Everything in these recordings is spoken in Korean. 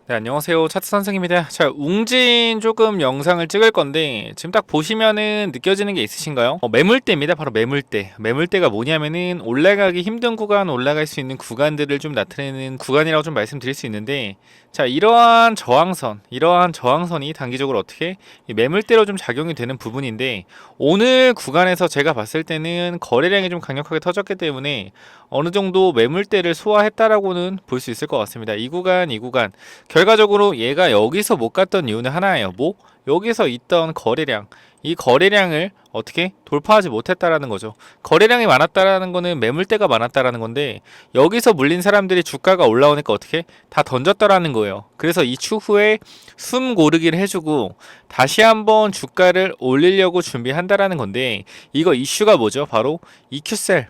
네, 안녕하세요. 차트 선생입니다. 자, 웅진 조금 영상을 찍을 건데, 지금 딱 보시면은 느껴지는 게 있으신가요? 매물대입니다. 바로 매물대. 매물대가 뭐냐면은 올라가기 힘든 구간, 올라갈 수 있는 구간들을 좀 나타내는 구간이라고 좀 말씀드릴 수 있는데, 자, 이러한 저항선이 단기적으로 어떻게 이 매물대로 좀 작용이 되는 부분인데, 오늘 구간에서 제가 봤을 때는 거래량이 좀 강력하게 터졌기 때문에 어느 정도 매물대를 소화했다라고는 볼 수 있을 것 같습니다. 이 구간. 결과적으로 얘가 여기서 못 갔던 이유는 하나예요. 뭐? 여기서 있던 거래량, 이 거래량을 어떻게 돌파하지 못했다라는 거죠. 거래량이 많았다라는 거는 매물대가 많았다라는 건데, 여기서 물린 사람들이 주가가 올라오니까 어떻게 다 던졌다라는 거예요. 그래서 이 추후에 숨 고르기를 해주고 다시 한번 주가를 올리려고 준비한다라는 건데, 이거 이슈가 뭐죠? 바로 EQ셀.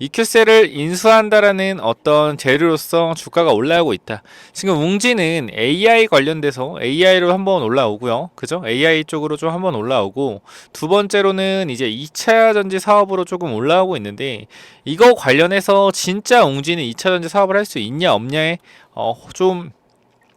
EQ셀을 인수한다라는 어떤 재료로서 주가가 올라오고 있다. 지금 웅지는 AI 관련돼서 AI로 한번 올라오고요. 그죠? AI 쪽으로 좀 한번 올라오고, 두 번째로는 이제 2차 전지 사업으로 조금 올라오고 있는데, 이거 관련해서 진짜 웅지는 2차 전지 사업을 할 수 있냐 없냐에 좀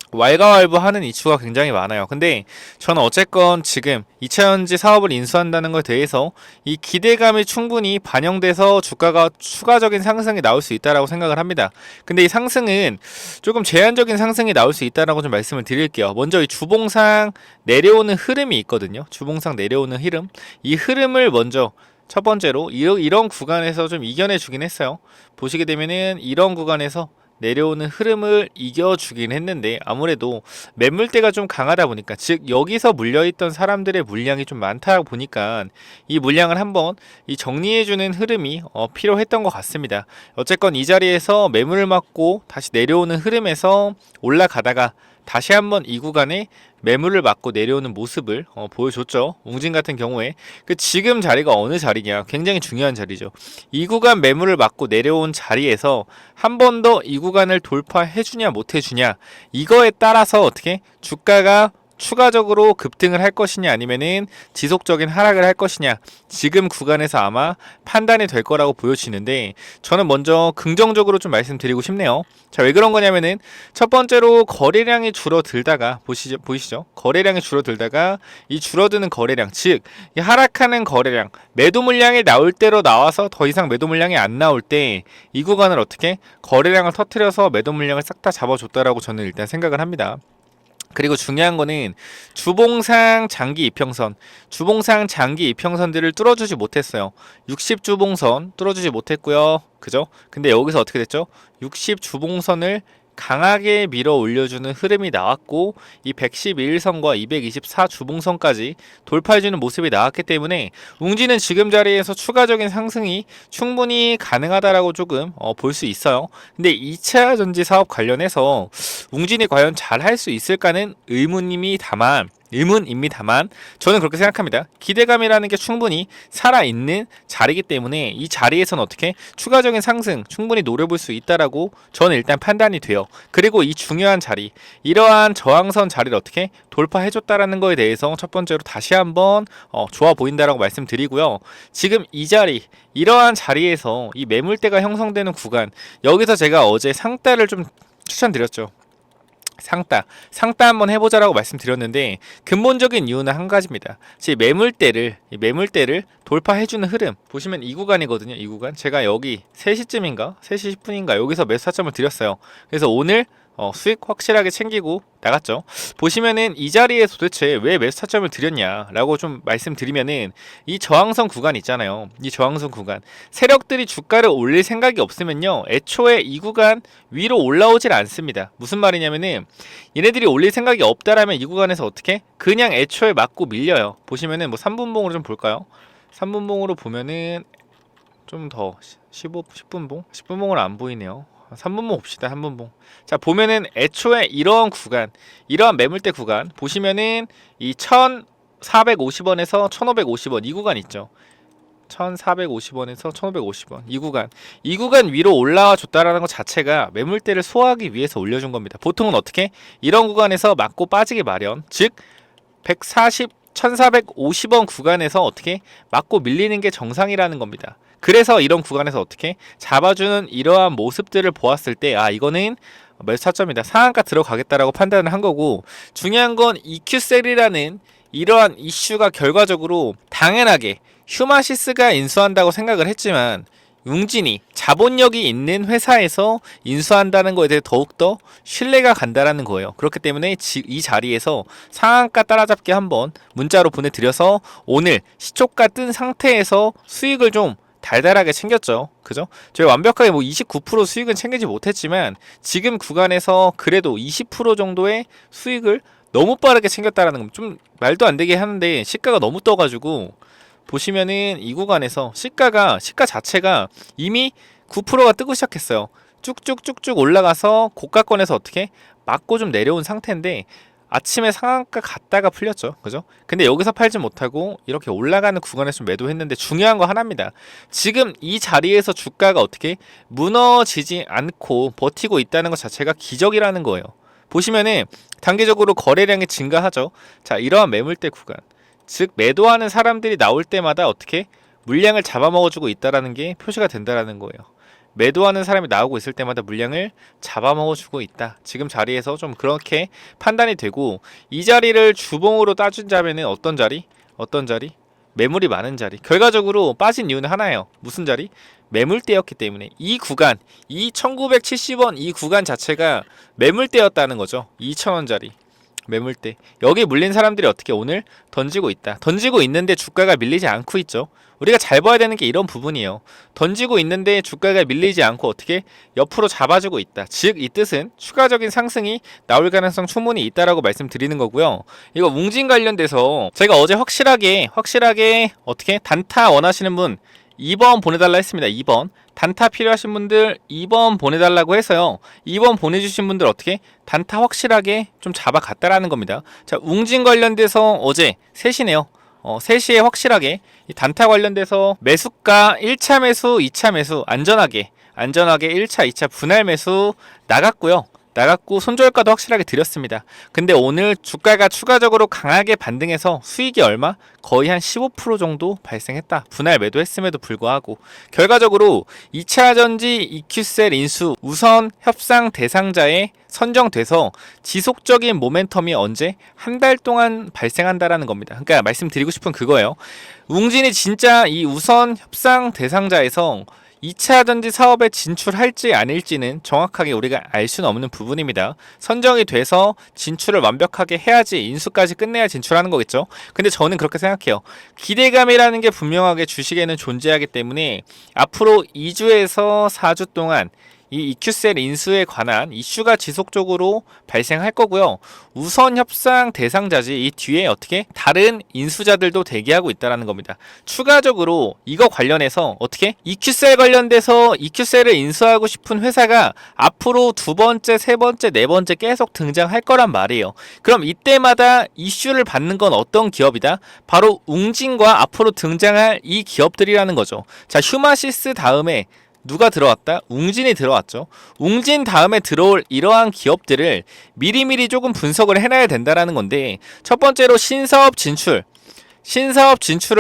왈가왈부하는 이슈가 굉장히 많아요. 근데 저는 어쨌건 지금 2차전지 사업을 인수한다는 것에 대해서 이 기대감이 충분히 반영돼서 주가가 추가적인 상승이 나올 수 있다라고 생각을 합니다. 근데 이 상승은 조금 제한적인 상승이 나올 수 있다라고 좀 말씀을 드릴게요. 먼저 이 주봉상 내려오는 흐름이 있거든요. 주봉상 내려오는 흐름. 이 흐름을 먼저 첫 번째로 이런 구간에서 좀 이겨내 주긴 했어요. 보시게 되면은 이런 구간에서 내려오는 흐름을 이겨주긴 했는데, 아무래도 매물대가 좀 강하다 보니까, 즉 여기서 물려있던 사람들의 물량이 좀 많다 보니까 이 물량을 한번 이 정리해주는 흐름이 필요했던 것 같습니다. 어쨌건 이 자리에서 매물을 맞고 다시 내려오는 흐름에서 올라가다가 다시 한번 이 구간에 매물을 맞고 내려오는 모습을 보여줬죠. 웅진 같은 경우에 그 지금 자리가 어느 자리냐, 굉장히 중요한 자리죠. 이 구간 매물을 맞고 내려온 자리에서 한 번 더 이 구간을 돌파해주냐 못해주냐, 이거에 따라서 어떻게 주가가 추가적으로 급등을 할 것이냐 아니면은 지속적인 하락을 할 것이냐, 지금 구간에서 아마 판단이 될 거라고 보여지는데, 저는 먼저 긍정적으로 좀 말씀드리고 싶네요. 자, 왜 그런 거냐면은 첫 번째로 거래량이 줄어들다가 보이시죠? 거래량이 줄어들다가 이 줄어드는 거래량, 즉 이 하락하는 거래량, 매도 물량이 나올 대로 나와서 더 이상 매도 물량이 안 나올 때 이 구간을 어떻게 거래량을 터트려서 매도 물량을 싹 다 잡아줬다라고 저는 일단 생각을 합니다. 그리고 중요한 거는 주봉상 장기 이평선들을 뚫어주지 못했어요. 60주봉선 뚫어주지 못했고요. 그죠? 근데 여기서 어떻게 됐죠? 60주봉선을 강하게 밀어 올려주는 흐름이 나왔고, 이 111선과 224주봉선까지 돌파해주는 모습이 나왔기 때문에 웅지는 지금 자리에서 추가적인 상승이 충분히 가능하다라고 조금 볼 수 있어요. 근데 2차 전지 사업 관련해서 웅진이 과연 잘 할 수 있을까는 의문입니다만 저는 그렇게 생각합니다. 기대감이라는 게 충분히 살아있는 자리이기 때문에 이 자리에서는 어떻게 추가적인 상승 충분히 노려볼 수 있다라고 저는 일단 판단이 돼요. 그리고 이 중요한 자리, 이러한 저항선 자리를 어떻게 돌파해줬다라는 거에 대해서 첫 번째로 다시 한번 좋아 보인다라고 말씀드리고요. 지금 이 자리, 이러한 자리에서 이 매물대가 형성되는 구간, 여기서 제가 어제 상따를 좀 추천드렸죠. 상따 한번 해보자라고 말씀드렸는데, 근본적인 이유는 한 가지입니다. 이 매물대를 돌파해주는 흐름 보시면 이 구간이거든요. 이 구간 제가 여기 3시쯤인가 3시 10분인가 여기서 매수 타점을 드렸어요. 그래서 오늘 수익 확실하게 챙기고 나갔죠. 보시면은 이 자리에 도대체 왜 매수 타점을 드렸냐라고 좀 말씀드리면은, 이 저항선 구간 있잖아요. 이 저항선 구간, 세력들이 주가를 올릴 생각이 없으면요, 애초에 이 구간 위로 올라오질 않습니다. 무슨 말이냐면은 얘네들이 올릴 생각이 없다라면 이 구간에서 어떻게 그냥 애초에 맞고 밀려요. 보시면은 뭐 3분봉으로 좀 볼까요? 3분봉으로 보면은 좀 더 10분봉? 10분봉으로 안 보이네요. 3분봉 봅시다. 3분봉. 자, 보면은 애초에 이러한 구간, 이러한 매물대 구간 보시면은 이 1450원에서 1550원 이 구간 있죠. 1450원에서 1550원 이 구간 위로 올라와 줬다라는 것 자체가 매물대를 소화하기 위해서 올려준 겁니다. 보통은 어떻게 이런 구간에서 맞고 빠지기 마련, 즉 140 1450원 구간에서 어떻게 맞고 밀리는 게 정상이라는 겁니다. 그래서 이런 구간에서 어떻게 잡아주는 이러한 모습들을 보았을 때 이거는 매수 타점이다, 상한가 들어가겠다라고 판단을 한 거고, 중요한 건 EQ셀이라는 이러한 이슈가 결과적으로 당연하게 휴마시스가 인수한다고 생각을 했지만 웅진이 자본력이 있는 회사에서 인수한다는 거에 대해 더욱더 신뢰가 간다라는 거예요. 그렇기 때문에 이 자리에서 상한가 따라잡기 한번 문자로 보내드려서 오늘 시초가 뜬 상태에서 수익을 좀 달달하게 챙겼죠. 그죠? 저희 완벽하게 29% 수익은 챙기지 못했지만 지금 구간에서 그래도 20% 정도의 수익을 너무 빠르게 챙겼다라는 건 좀 말도 안 되게 하는데, 시가가 너무 떠가지고 보시면은 이 구간에서 시가 자체가 이미 9%가 뜨고 시작했어요. 쭉쭉쭉쭉 올라가서 고가권에서 어떻게 맞고 좀 내려온 상태인데 아침에 상한가 갔다가 풀렸죠. 그죠? 근데 여기서 팔지 못하고 이렇게 올라가는 구간에서 좀 매도했는데, 중요한 거 하나입니다. 지금 이 자리에서 주가가 어떻게 무너지지 않고 버티고 있다는 것 자체가 기적이라는 거예요. 보시면은 단기적으로 거래량이 증가하죠. 자, 이러한 매물대 구간, 즉 매도하는 사람들이 나올 때마다 어떻게 물량을 잡아먹어주고 있다라는 게 표시가 된다라는 거예요. 매도하는 사람이 나오고 있을 때마다 물량을 잡아먹어주고 있다. 지금 자리에서 좀 그렇게 판단이 되고, 이 자리를 주봉으로 따진다면은 어떤 자리? 매물이 많은 자리. 결과적으로 빠진 이유는 하나예요. 무슨 자리? 매물대였기 때문에. 이 구간, 이 1970원 이 구간 자체가 매물대였다는 거죠. 2000원짜리 매물대. 여기 물린 사람들이 어떻게 오늘 던지고 있다. 던지고 있는데 주가가 밀리지 않고 있죠. 우리가 잘 봐야 되는 게 이런 부분이에요. 던지고 있는데 주가가 밀리지 않고 어떻게 옆으로 잡아주고 있다. 즉 이 뜻은 추가적인 상승이 나올 가능성 충분히 있다라고 말씀드리는 거고요. 이거 웅진 관련돼서 제가 어제 확실하게 어떻게 단타 원하시는 분 2번 보내달라 했습니다. 2번 단타 필요하신 분들 2번 보내달라고 해서요. 2번 보내주신 분들 어떻게 단타 확실하게 좀 잡아갔다라는 겁니다. 자, 웅진 관련돼서 어제 3시네요. 3시에 확실하게 이 단타 관련돼서 매수가 1차 매수, 2차 매수 안전하게 1차, 2차 분할 매수 나갔고 손절가도 확실하게 드렸습니다. 근데 오늘 주가가 추가적으로 강하게 반등해서 수익이 얼마? 거의 한 15% 정도 발생했다. 분할 매도했음에도 불구하고 결과적으로 2차전지 EQ셀 인수 우선 협상 대상자에 선정돼서 지속적인 모멘텀이 언제? 한 달 동안 발생한다라는 겁니다. 그러니까 말씀드리고 싶은 그거예요. 웅진이 진짜 이 우선 협상 대상자에서 2차 전지 사업에 진출할지 아닐지는 정확하게 우리가 알 수는 없는 부분입니다. 선정이 돼서 진출을 완벽하게 해야지, 인수까지 끝내야 진출하는 거겠죠. 근데 저는 그렇게 생각해요. 기대감이라는 게 분명하게 주식에는 존재하기 때문에 앞으로 2주에서 4주 동안 이 EQ셀 인수에 관한 이슈가 지속적으로 발생할 거고요. 우선 협상 대상자지 이 뒤에 어떻게 다른 인수자들도 대기하고 있다는 겁니다. 추가적으로 이거 관련해서 어떻게 EQ셀 관련돼서 EQ셀을 인수하고 싶은 회사가 앞으로 두 번째, 세 번째, 네 번째 계속 등장할 거란 말이에요. 그럼 이때마다 이슈를 받는 건 어떤 기업이다? 바로 웅진과 앞으로 등장할 이 기업들이라는 거죠. 자, 휴마시스 다음에 누가 들어왔다? 웅진이 들어왔죠. 웅진 다음에 들어올 이러한 기업들을 미리미리 조금 분석을 해놔야 된다라는 건데, 첫 번째로 신사업 진출을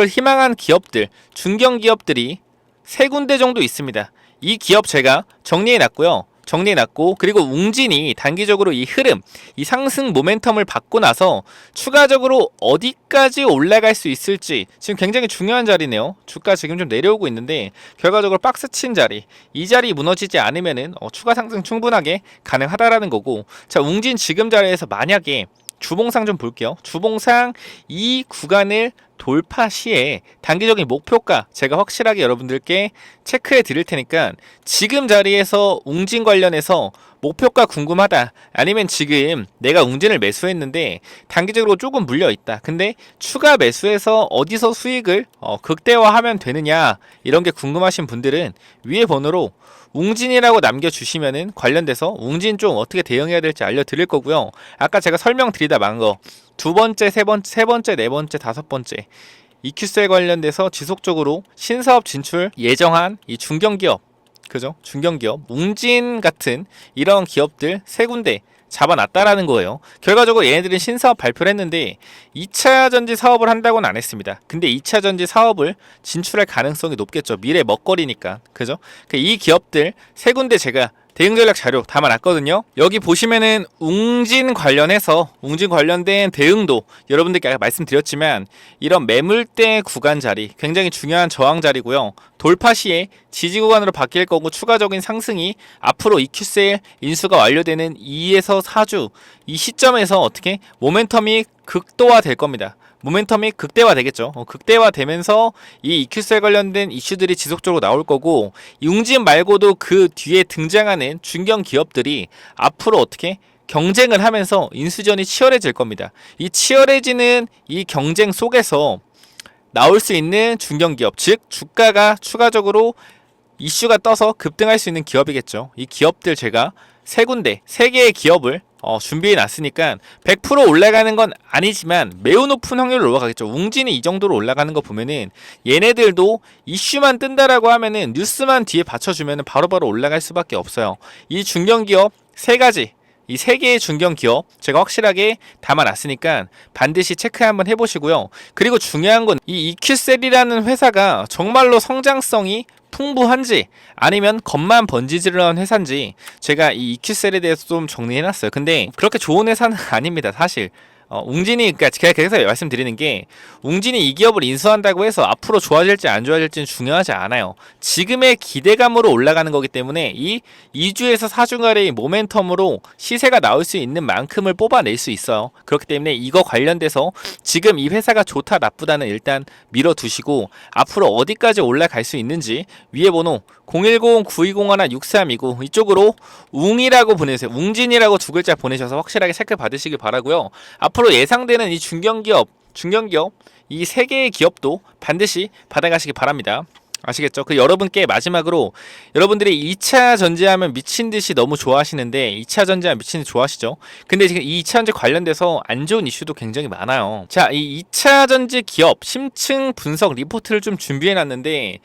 희망한 기업들, 중견 기업들이 3군데 정도 있습니다. 이 기업 제가 정리해놨고, 그리고 웅진이 단기적으로 이 흐름, 이 상승 모멘텀을 받고 나서 추가적으로 어디까지 올라갈 수 있을지 지금 굉장히 중요한 자리네요. 주가 지금 좀 내려오고 있는데 결과적으로 박스 친 자리, 이 자리 무너지지 않으면은 추가 상승 충분하게 가능하다라는 거고, 자, 웅진 지금 자리에서 만약에 주봉상 좀 볼게요. 주봉상 이 구간을 돌파 시에 단기적인 목표가 제가 확실하게 여러분들께 체크해 드릴 테니까 지금 자리에서 웅진 관련해서 목표가 궁금하다, 아니면 지금 내가 웅진을 매수했는데 단기적으로 조금 물려있다, 근데 추가 매수해서 어디서 수익을 극대화하면 되느냐, 이런 게 궁금하신 분들은 위에 번호로 웅진이라고 남겨주시면은 관련돼서 웅진 좀 어떻게 대응해야 될지 알려드릴 거고요. 아까 제가 설명드리다 만 거 두 번째, 세 번째, 네 번째, 다섯 번째 EQ셀 관련돼서 지속적으로 신사업 진출 예정한 이 중견기업, 그죠? 중견기업 웅진 같은 이런 기업들 3군데 잡아놨다라는 거예요. 결과적으로 얘네들은 신사업 발표를 했는데 2차전지 사업을 한다고는 안 했습니다. 근데 2차전지 사업을 진출할 가능성이 높겠죠. 미래 먹거리니까. 그죠? 이 기업들 세 군데 제가 대응 전략 자료 담아놨거든요. 여기 보시면은 웅진 관련된 대응도 여러분들께 아까 말씀드렸지만 이런 매물대 구간 자리 굉장히 중요한 저항 자리고요. 돌파 시에 지지 구간으로 바뀔 거고 추가적인 상승이 앞으로 EQ셀 인수가 완료되는 2에서 4주 이 시점에서 어떻게 모멘텀이 극도화 될 겁니다. 모멘텀이 극대화되겠죠. 극대화되면서 이 EQ셀 관련된 이슈들이 지속적으로 나올 거고 웅진 말고도 그 뒤에 등장하는 중견 기업들이 앞으로 어떻게 경쟁을 하면서 인수전이 치열해질 겁니다. 이 치열해지는 이 경쟁 속에서 나올 수 있는 중견 기업, 즉 주가가 추가적으로 이슈가 떠서 급등할 수 있는 기업이겠죠. 이 기업들 제가 세 개의 기업을 준비해 놨으니까 100% 올라가는 건 아니지만 매우 높은 확률로 올라가겠죠. 웅진이 이 정도로 올라가는 거 보면은 얘네들도 이슈만 뜬다라고 하면은 뉴스만 뒤에 받쳐주면은 바로바로 올라갈 수밖에 없어요. 이 중견 기업 세 가지, 이 세 개의 중견 기업 제가 확실하게 담아놨으니까 반드시 체크 한번 해보시고요. 그리고 중요한 건 이 EQ셀이라는 회사가 정말로 성장성이 풍부한지 아니면 겉만 번지르르한 회사인지 제가 이 EQ셀에 대해서 좀 정리해놨어요. 근데 그렇게 좋은 회사는 아닙니다. 사실 웅진이, 그러니까 제가 그래서 말씀드리는 게 웅진이 이 기업을 인수한다고 해서 앞으로 좋아질지 안 좋아질지는 중요하지 않아요. 지금의 기대감으로 올라가는 거기 때문에 이 2주에서 4주간의 모멘텀으로 시세가 나올 수 있는 만큼을 뽑아낼 수 있어요. 그렇기 때문에 이거 관련돼서 지금 이 회사가 좋다 나쁘다는 일단 밀어두시고 앞으로 어디까지 올라갈 수 있는지 위에 번호 010-9201-6329 이쪽으로 웅이라고 보내세요. 웅진이라고 두 글자 보내셔서 확실하게 체크 받으시길 바라고요. 앞으로 예상되는 이 중견 기업 이 세 개의 기업도 반드시 받아가시기 바랍니다. 아시겠죠? 여러분께 마지막으로 여러분들이 2차 전지하면 미친듯이 너무 좋아하시는데 2차 전지하면 미친듯이 좋아하시죠? 근데 지금 이 2차 전지 관련돼서 안 좋은 이슈도 굉장히 많아요. 자, 이 2차 전지 기업 심층 분석 리포트를 좀 준비해놨는데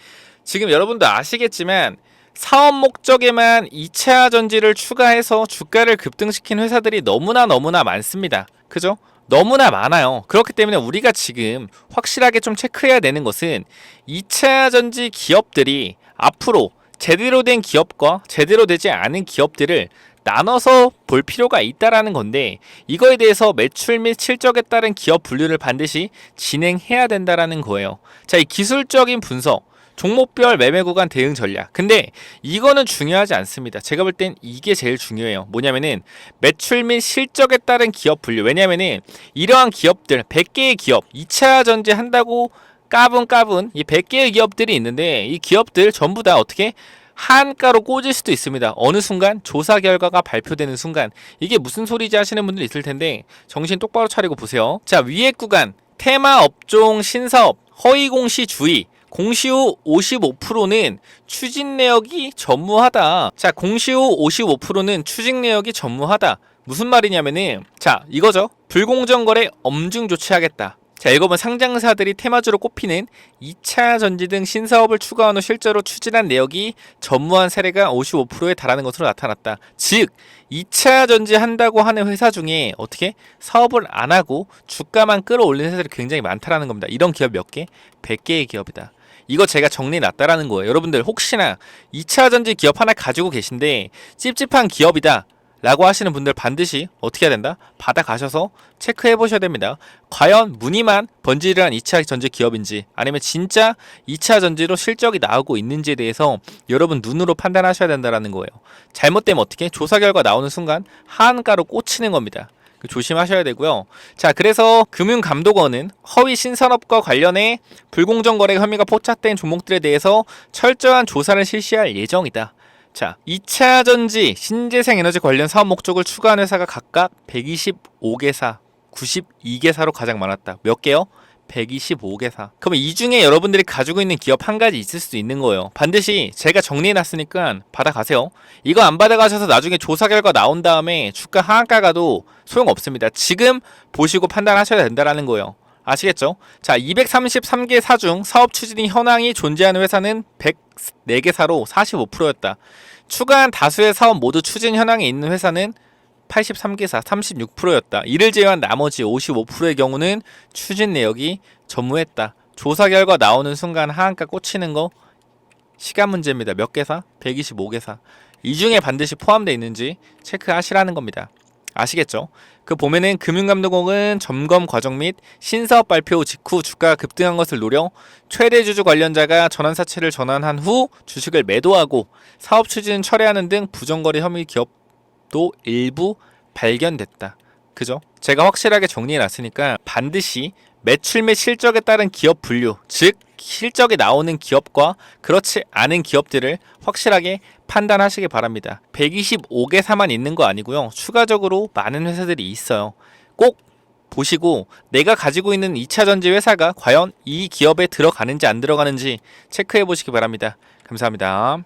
지금 여러분도 아시겠지만 사업 목적에만 2차 전지를 추가해서 주가를 급등시킨 회사들이 너무나 많습니다. 그죠? 너무나 많아요. 그렇기 때문에 우리가 지금 확실하게 좀 체크해야 되는 것은 2차 전지 기업들이 앞으로 제대로 된 기업과 제대로 되지 않은 기업들을 나눠서 볼 필요가 있다라는 건데 이거에 대해서 매출 및 실적에 따른 기업 분류를 반드시 진행해야 된다라는 거예요. 자, 이 기술적인 분석 종목별 매매 구간 대응 전략. 근데 이거는 중요하지 않습니다. 제가 볼 땐 이게 제일 중요해요. 뭐냐면은 매출 및 실적에 따른 기업 분류. 왜냐면은 이러한 기업들 100개의 기업 2차 전지 한다고 까분 이 100개의 기업들이 있는데 이 기업들 전부 다 어떻게 한가로 꽂을 수도 있습니다. 어느 순간 조사 결과가 발표되는 순간 이게 무슨 소리지 하시는 분들 있을 텐데 정신 똑바로 차리고 보세요. 자, 위에 구간 테마 업종 신사업 허위 공시 주의 공시 후 55%는 추진 내역이 전무하다. 자, 공시 후 55%는 추진 내역이 전무하다. 무슨 말이냐면은 자, 이거죠. 불공정 거래 엄중 조치하겠다. 자, 이거는 상장사들이 테마주로 꼽히는 2차 전지 등 신사업을 추가한 후 실제로 추진한 내역이 전무한 사례가 55%에 달하는 것으로 나타났다. 즉 2차 전지 한다고 하는 회사 중에 어떻게 사업을 안 하고 주가만 끌어올리는 회사들이 굉장히 많다라는 겁니다. 이런 기업 몇 개? 100개의 기업이다. 이거 제가 정리해놨다라는 거예요. 여러분들 혹시나 2차 전지 기업 하나 가지고 계신데 찝찝한 기업이다 라고 하시는 분들 반드시 어떻게 해야 된다? 받아가셔서 체크해 보셔야 됩니다. 과연 무늬만 번지르르한 2차 전지 기업인지 아니면 진짜 2차 전지로 실적이 나오고 있는지에 대해서 여러분 눈으로 판단하셔야 된다는 거예요. 잘못되면 어떻게? 조사 결과 나오는 순간 하한가로 꽂히는 겁니다. 조심하셔야 되고요. 자, 그래서 금융감독원은 허위 신산업과 관련해 불공정 거래 혐의가 포착된 종목들에 대해서 철저한 조사를 실시할 예정이다. 자, 2차 전지, 신재생 에너지 관련 사업 목적을 추가한 회사가 각각 125개사, 92개사로 가장 많았다. 몇 개요? 125개사. 그럼 이 중에 여러분들이 가지고 있는 기업 한 가지 있을 수도 있는 거예요. 반드시 제가 정리해놨으니까 받아가세요. 이거 안 받아가셔서 나중에 조사 결과 나온 다음에 주가 하한가 가도 소용없습니다. 지금 보시고 판단하셔야 된다는 거예요. 아시겠죠? 자, 233개 사 중 사업 추진 현황이 존재하는 회사는 104개사로 45%였다. 추가한 다수의 사업 모두 추진 현황에 있는 회사는 83개사 36%였다. 이를 제외한 나머지 55%의 경우는 추진 내역이 전무했다. 조사 결과 나오는 순간 하한가 꽂히는 거 시간 문제입니다. 몇 개사? 125개사. 이 중에 반드시 포함되어 있는지 체크하시라는 겁니다. 아시겠죠? 그 보면은 금융감독원은 점검 과정 및 신사업 발표 직후 주가가 급등한 것을 노려 최대 주주 관련자가 전환사채를 전환한 후 주식을 매도하고 사업 추진 철회하는 등 부정거래 혐의 기업도 일부 발견됐다. 그죠? 제가 확실하게 정리해놨으니까 반드시 매출 및 실적에 따른 기업 분류, 즉 실적이 나오는 기업과 그렇지 않은 기업들을 확실하게 판단하시기 바랍니다. 125개사만 있는 거 아니고요. 추가적으로 많은 회사들이 있어요. 꼭 보시고 내가 가지고 있는 2차전지 회사가 과연 이 기업에 들어가는지 안 들어가는지 체크해 보시기 바랍니다. 감사합니다.